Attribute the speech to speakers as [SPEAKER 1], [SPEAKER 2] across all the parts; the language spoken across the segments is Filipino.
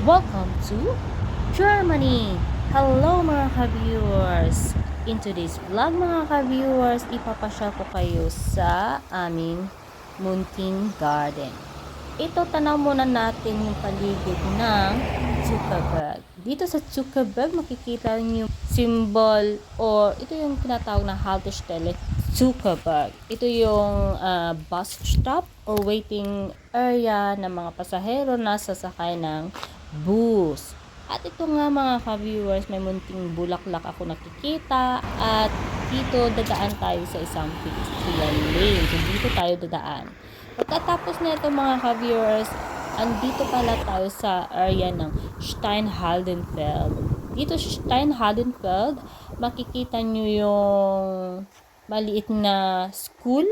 [SPEAKER 1] Welcome to Germany! Hello mga ka-viewers! In today's vlog mga ka-viewers, ipapasyal ko kayo sa aming munting garden. Ito, tanaw muna natin yung paligid ng Zuckerberg. Dito sa Zuckerberg, makikita niyo symbol or ito yung tinatawag na Haltestelle Zuckerberg. Ito yung bus stop or waiting area ng mga pasahero na sasakay ng bus. At ito nga mga ka-viewers, may munting bulaklak ako nakikita at dito dadaan tayo sa isang pedestrian lane. So dito tayo dadaan. Pagkatapos na ito mga ka-viewers, andito pala tayo sa area ng Steinhaldenfeld. Dito sa Steinhaldenfeld, makikita nyo yung maliit na school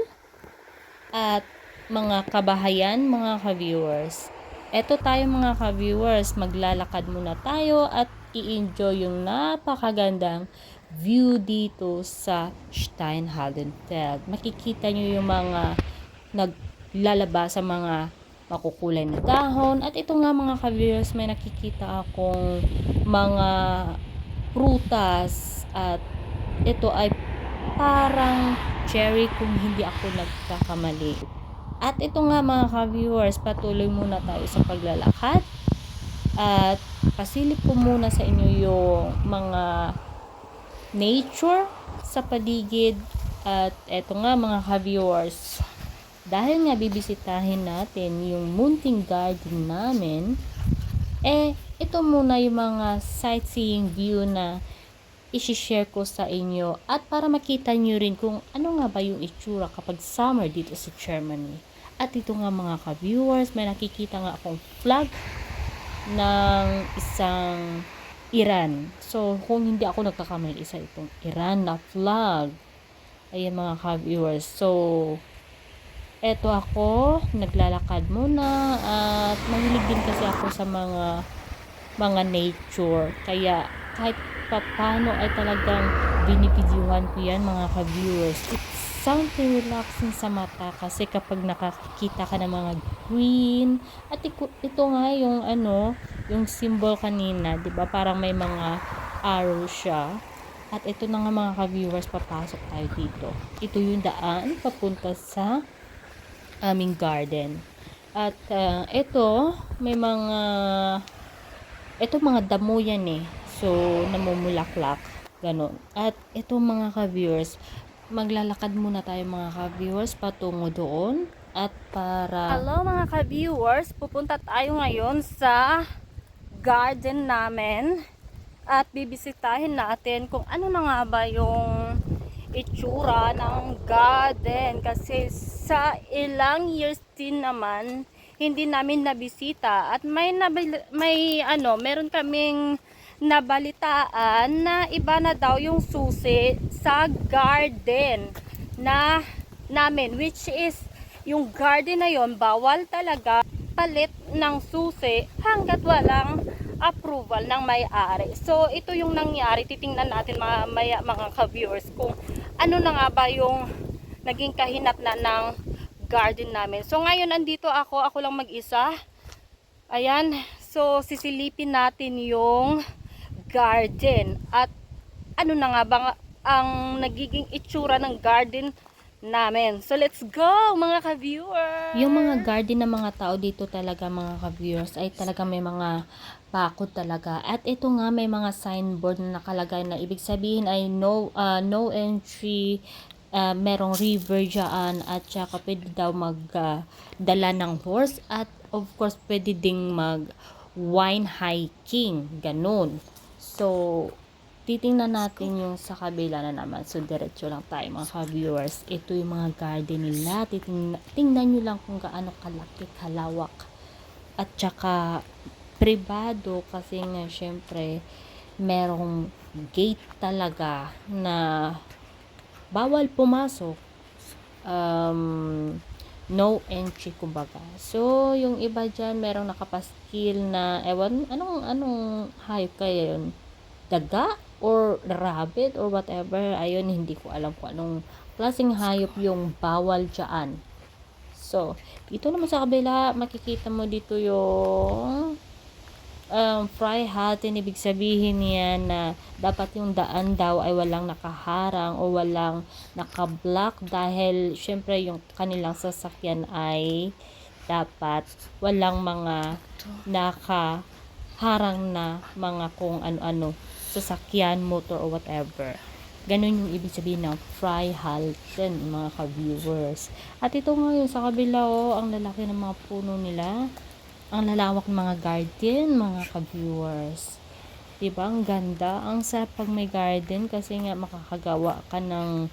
[SPEAKER 1] at mga kabahayan mga ka-viewers. Eto tayo mga ka-viewers, maglalakad muna tayo at i-enjoy yung napakagandang view dito sa Steinhaldenfeld. Makikita nyo yung mga naglalaba sa mga makukulay na dahon. At ito nga mga ka-viewers, may nakikita akong mga prutas at ito ay parang cherry kung hindi ako nagkakamali. At ito nga mga ka-viewers, patuloy muna tayo sa paglalakad at pasilip ko muna sa inyo yung mga nature sa paligid. At ito nga mga ka-viewers, dahil nga bibisitahin natin yung munting garden namin, ito muna yung mga sightseeing view na i-share ko sa inyo at para makita nyo rin kung ano nga ba yung itsura kapag summer dito sa Germany. At ito nga mga ka-viewers, may nakikita nga akong flag ng isang Iran. So, kung hindi ako nagkakamali, isa itong Iran na flag. Ayan mga ka-viewers. So, eto ako, naglalakad muna at mahilig din kasi ako sa mga nature. Kaya kahit paano ay talagang binibidyuhan ko yan mga ka-viewers. It's something relaxing sa mata kasi kapag nakakita ka ng mga green at ito nga yung yung symbol kanina, 'di ba? Parang may mga arrow siya. At ito na nga mga ka-viewers, papasok tayo dito. Ito yung daan papunta sa aming garden. At ito may mga damo yan So, namumulaklak. Ganon. At ito mga ka-viewers, maglalakad muna tayo mga ka-viewers patungo doon. At Hello mga ka-viewers, pupunta tayo ngayon sa garden namin. At bibisitahin natin kung ano na nga ba yung itsura ng garden. Kasi sa ilang years din naman, hindi namin nabisita at meron kaming nabalitaan na iba na daw yung susi sa garden namin, which is yung garden na yon bawal talaga palit ng susi hanggat walang approval ng may-ari. So ito yung nangyari, titingnan natin mamaya mga ka-viewers kung ano na nga ba yung naging kahinatnan ng garden namin. So ngayon andito ako lang mag-isa. Ayan, so sisilipin natin yung garden at ano na nga ba ang nagiging itsura ng garden namin. So let's go mga ka-viewers! Yung mga garden ng mga tao dito talaga mga ka-viewers ay talaga may mga bakod talaga. At ito nga may mga signboard na nakalagay na ibig sabihin ay no entry, merong river dyan at saka pwede daw magdala ng horse at of course pwede ding mag wine hiking, ganun. So titingnan natin yung sa kabila na naman. So diretso lang tayo mga ka-viewers. Ito yung mga garden nila. Tingnan nyo lang kung gaano kalaki, kalawak at saka privado kasi nga syempre merong gate talaga na bawal pumasok, no entry kumbaga. So yung iba dyan merong nakapaskil na ewan anong hayop kaya yun, daga or rabbit or whatever, ayun hindi ko alam kung anong klaseng hayop yung bawal dyan. So dito naman sa kabila makikita mo dito yung fry halting, ibig sabihin niyan na dapat yung daan daw ay walang nakaharang o walang nakablock dahil syempre yung kanilang sasakyan ay dapat walang mga nakaharang na mga kung ano-ano, sasakyan, motor o whatever. Ganun yung ibig sabihin ng fry halten, mga ka-viewers. At ito ngayon sa kabila, ang lalaki ng mga puno nila. Ang lalawak ng mga garden, mga ka-viewers. Diba? Ang ganda. Ang sarap pag may garden kasi nga makakagawa ka ng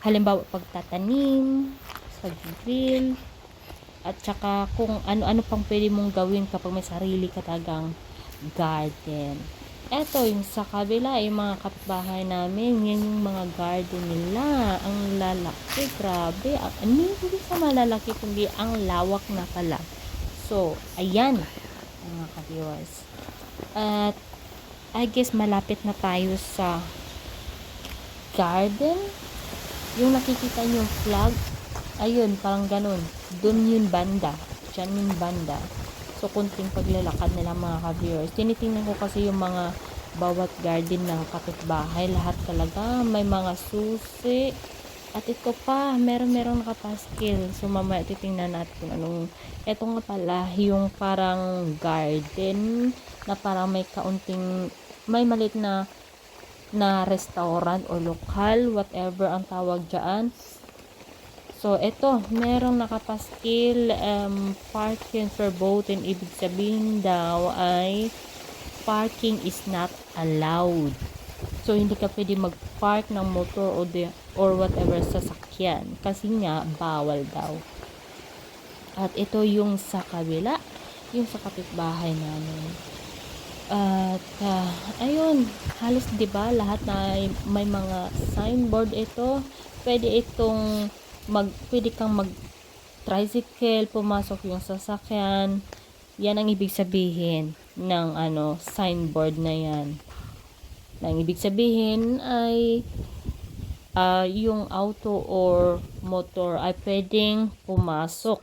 [SPEAKER 1] halimbawa pagtatanim, sa grill, at saka kung ano-ano pang pwede mong gawin kapag may sarili ka talagang garden. Eto, yung sa kabila, yung mga kapitbahay namin, yan yung mga garden nila. Ang lalaki, grabe. Hindi sa malalaki, kundi ang lawak na pala. So, ayan, mga ka-viewers. At, I guess, malapit na tayo sa garden. Yung nakikita nyo yung flag, ayun, parang ganun. Dun yun banda. Diyan yung banda. So, kunting paglalakad nila, mga ka-viewers. Tinitingnan ko kasi yung mga bawat garden ng kapitbahay. Lahat talaga, may mga susi. At ito pa, meron nakapaskil. So, mamaya titingnan natin kung anong, eto nga pala, yung parang garden, na parang may kaunting, may malit na restaurant o lokal, whatever ang tawag dyan. So, eto, merong nakapaskil, parking verboten, ibig sabihin daw ay, parking is not allowed. So, hindi ka pwede mag-park ng motor or whatever sasakyan. Kasi nga, bawal daw. At ito yung sa kabila. Yung sa kapitbahay namin. At, ayun. Halos, diba, lahat na may mga signboard ito. Pwede kang mag-tricycle, pumasok yung sasakyan. Yan ang ibig sabihin ng, signboard na yan. Ang ibig sabihin ay yung auto or motor ay pwedeng pumasok.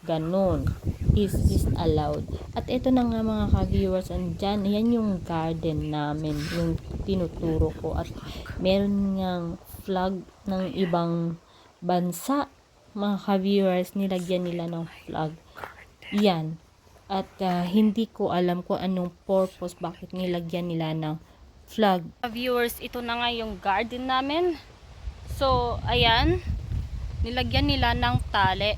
[SPEAKER 1] Ganun. Is allowed. At ito na nga, mga ka-viewers, andyan, yan yung garden namin, yung tinuturo ko. At meron ngang flag ng ibang bansa, mga ka-viewers, nilagyan nila ng flag. Yan. At hindi ko alam kung anong purpose, bakit nilagyan nila ng flag. Viewers, ito na nga yung garden namin. So, ayan, nilagyan nila ng tali.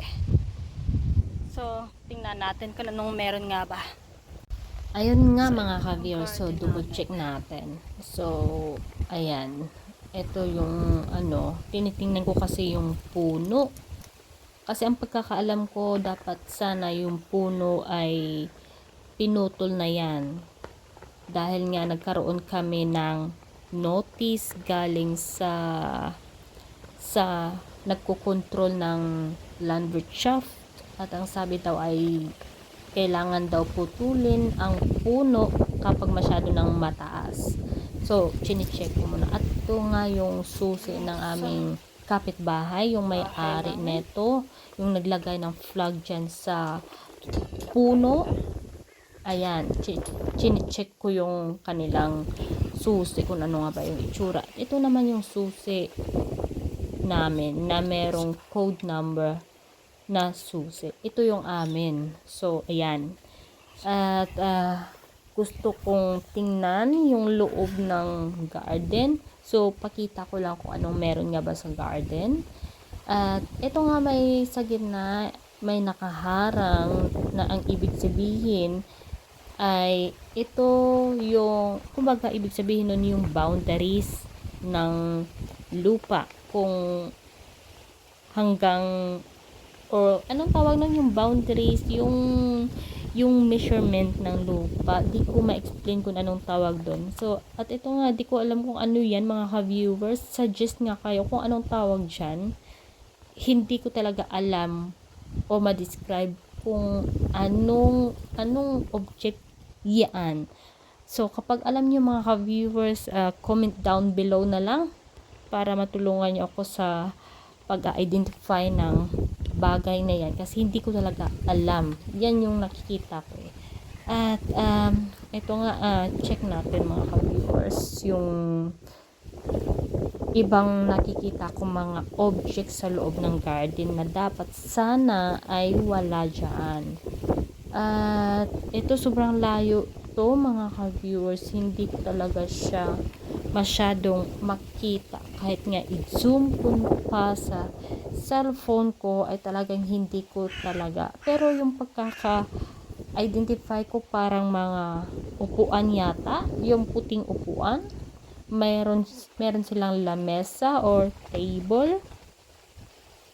[SPEAKER 1] So, tingnan natin kung anong meron nga ba. Ayun nga, mga ka-viewers, so double check natin. So, ayan, ito yung tinitingnan ko kasi yung puno. Kasi ang pagkakaalam ko, dapat sana yung puno ay pinutol na yan. Dahil nga nagkaroon kami ng notice galing sa nagkokontrol ng Landwirtschaft, at ang sabi daw ay kailangan daw putulin ang puno kapag masyado ng mataas. So, chine-check ko muna. At ito nga yung susi ng aming kapitbahay, yung may-ari neto, yung naglagay ng flag dyan sa puno. Ayan, chine-check ko yung kanilang susi, kung ano nga ba yung itsura. Ito naman yung susi namin na merong code number na susi. Ito yung amin. So, ayan. At gusto kong tingnan yung loob ng garden. So, pakita ko lang kung anong meron nga ba sa garden. At ito nga, may sa gitna, may nakaharang na ang ibig sabihin ay ito yung, kumbaga ibig sabihin nun yung boundaries ng lupa, kung hanggang, or anong tawag nun, yung boundaries, yung measurement ng lupa. Di ko ma-explain kung anong tawag doon. So, at ito nga, di ko alam kung ano yan, mga ka-viewers. Suggest nga kayo kung anong tawag dyan. Hindi ko talaga alam o ma-describe kung anong object yan. So, kapag alam nyo, mga ka-viewers, comment down below na lang para matulungan nyo ako sa pag-identify ng bagay na yan. Kasi hindi ko talaga alam. Yan yung nakikita ko eh. At ito nga, check natin mga ka-viewers yung ibang nakikita ko mga objects sa loob ng garden na dapat sana ay wala dyan. At ito sobrang layo to mga ka-viewers, hindi ko talaga siya masyadong makita kahit nga i-zoom ko pa sa cellphone ko ay talagang hindi ko talaga, pero yung pagkaka-identify ko parang mga upuan yata, yung puting upuan, meron silang lamesa or table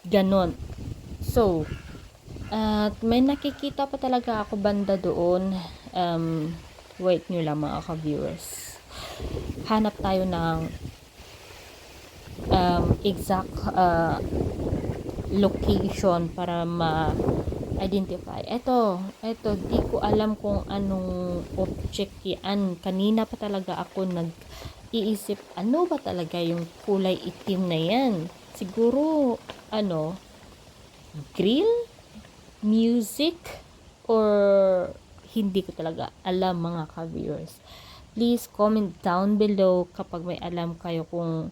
[SPEAKER 1] ganon. So at may nakikita pa talaga ako banda doon. Wait nyo lang mga ka-viewers, hanap tayo ng exact location para ma-identify. Ito, di ko alam kung anong object yan. Kanina pa talaga ako nag-iisip, ano ba talaga yung kulay itim na yan? Siguro, grill? Music? Or hindi ko talaga alam mga ka-viewers. Please comment down below kapag may alam kayo kung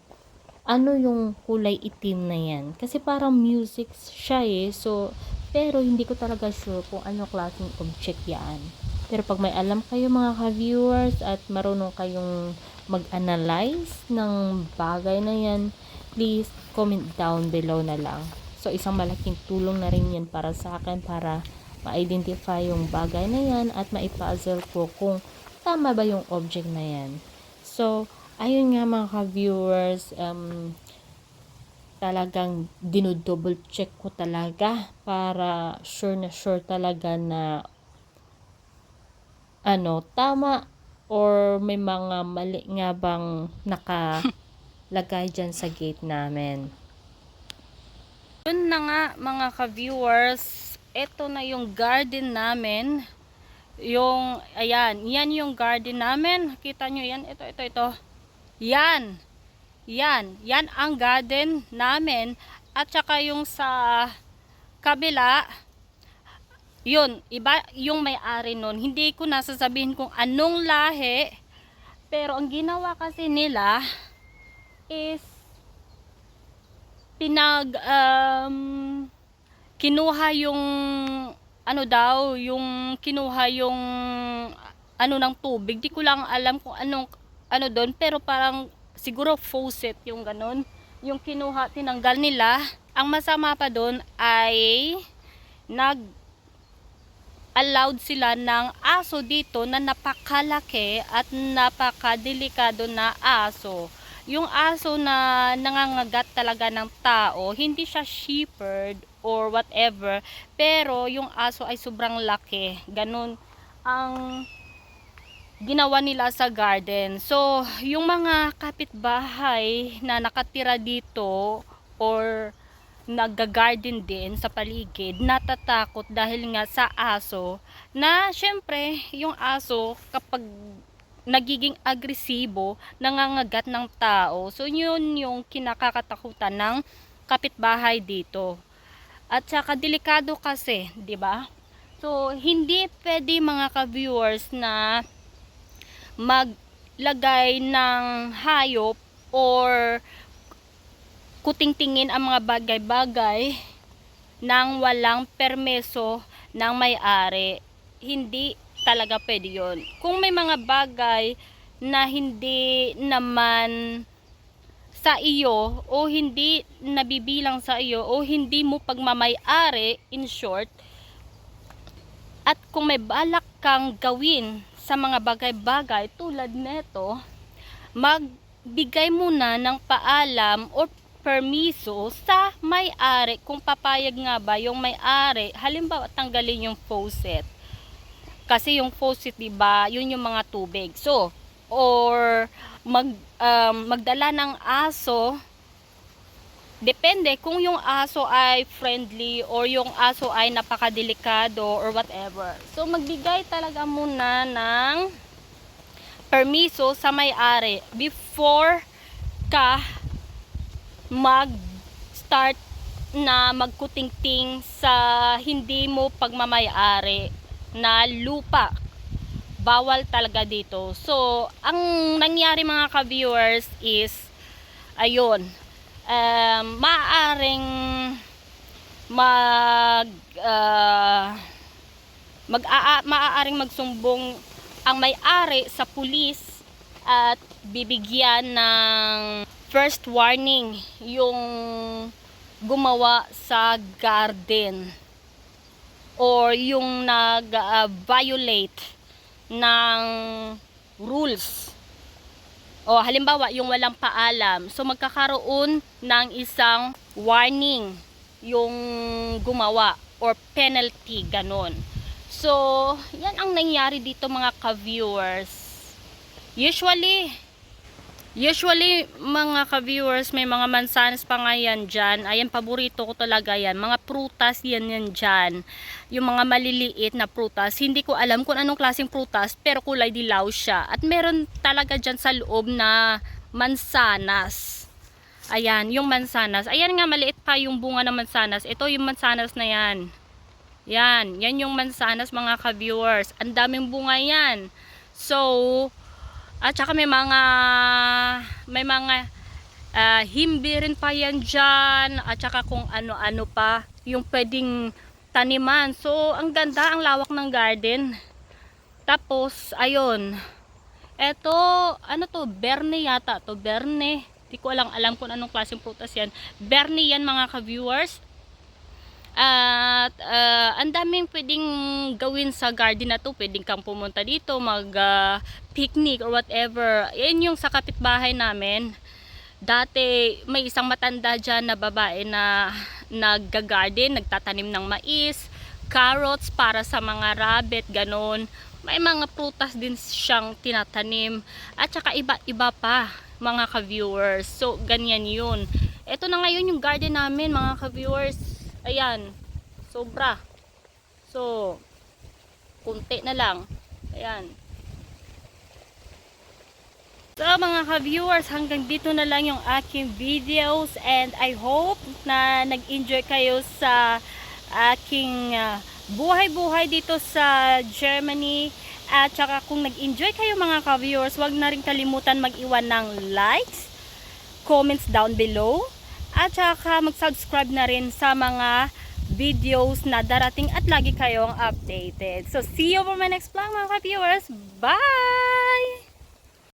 [SPEAKER 1] ano yung kulay itim na yan. Kasi parang music siya So, pero hindi ko talaga sure kung ano klaseng object yan. Pero pag may alam kayo mga ka-viewers at marunong kayong mag-analyze ng bagay na yan, please comment down below na lang. So, isang malaking tulong na rin yan para sa akin para ma-identify yung bagay na yan at maipuzzle ko kung tama ba yung object na yan. So, ayun nga mga ka-viewers, talagang dinodouble check ko talaga para sure na sure talaga na tama or may mga mali nga bang nakalagay dyan sa gate namin. Yun na nga mga ka-viewers, ito na yung garden namin. Yan yung garden namin. Kita nyo yan, ito. Yan ang garden namin. At saka yung sa kabila, yun, iba yung may-ari nun. Hindi ko nasasabihin kung anong lahi, pero ang ginawa kasi nila is kinuha yung kinuha yung ng tubig. Di ko lang alam kung anong doon, pero parang siguro faucet yung ganun yung kinuha, tinanggal nila. Ang masama pa doon ay allowed sila ng aso dito na napakalaki at napakadelikado na aso. Yung aso na nangangagat talaga ng tao, hindi siya shepherd or whatever, pero yung aso ay sobrang laki. Ganun ang ginawa nila sa garden. So, yung mga kapitbahay na nakatira dito or nagga-garden din sa paligid, natatakot dahil nga sa aso, na syempre yung aso kapag nagiging agresibo, nangangagat ng tao. So yun yung kinakakatakutan ng kapitbahay dito. At saka delikado kasi, 'di ba? So hindi pwede mga ka-viewers na maglagay ng hayop or kutingtingin ang mga bagay-bagay nang walang permeso ng may-ari. Hindi talaga pwede yun. Kung may mga bagay na hindi naman sa iyo o hindi nabibilang sa iyo o hindi mo pagmamay-ari, in short, at kung may balak kang gawin sa mga bagay-bagay tulad neto, magbigay muna ng paalam o permiso sa may-ari kung papayag nga ba yung may-ari. Halimbawa, tanggalin yung faucet. Kasi yung faucet, diba, yun yung mga tubig. So, or magdala ng aso, depende kung yung aso ay friendly or yung aso ay napakadelikado or whatever. So, magbigay talaga muna ng permiso sa may-ari before ka mag-start na magkutingting sa hindi mo pagmamay-ari na lupa. bawal talaga dito. So, ang nangyari mga ka-viewers is, ayun, maaaring maaaring magsumbong ang may-ari sa pulis at bibigyan ng first warning yung gumawa sa garden or yung nag-violate ng rules. O halimbawa, yung walang paalam. So magkakaroon ng isang warning yung gumawa or penalty, ganon. So, yan ang nangyari dito mga ka-viewers. Usually mga ka-viewers, may mga mansanas pa nga yan dyan. Ayan, paborito ko talaga yan. Mga prutas yan dyan. Yung mga maliliit na prutas. Hindi ko alam kung anong klaseng prutas, pero kulay dilaw siya. At meron talaga dyan sa loob na mansanas. Ayan, yung mansanas. Ayan nga, maliit pa yung bunga ng mansanas. Ito yung mansanas na yan. Yan yung mansanas mga ka-viewers. Ang daming bunga yan. So, at saka may mga himbi rin pa yan dyan, at saka kung ano-ano pa yung pwedeng taniman. So ang ganda, ang lawak ng garden. Tapos ayun, eto ano to, berne yata to, berne, di ko alam kung anong klaseng prutas yan. Berne yan mga ka-viewers. At ang daming pwedeng gawin sa garden na to. Pwedeng kang pumunta dito mag picnic or whatever. Yan yung sa kapitbahay namin. Dati may isang matanda dyan na babae na nag-garden, nagtatanim ng mais, carrots para sa mga rabbit, ganon. May mga prutas din siyang tinatanim. At saka iba-iba pa mga ka-viewers. So ganyan yun. Ito na ngayon yung garden namin mga ka-viewers. Ayan, sobra. So, kunti na lang. Ayan. So, mga ka-viewers, hanggang dito na lang yung aking videos. And I hope na nag-enjoy kayo sa aking buhay-buhay dito sa Germany. At saka kung nag-enjoy kayo mga ka-viewers, huwag na rin kalimutan mag-iwan ng likes, comments down below. At saka mag-subscribe na rin sa mga videos na darating at lagi kayong updated. So see you for my next vlog mga ka-viewers. Bye!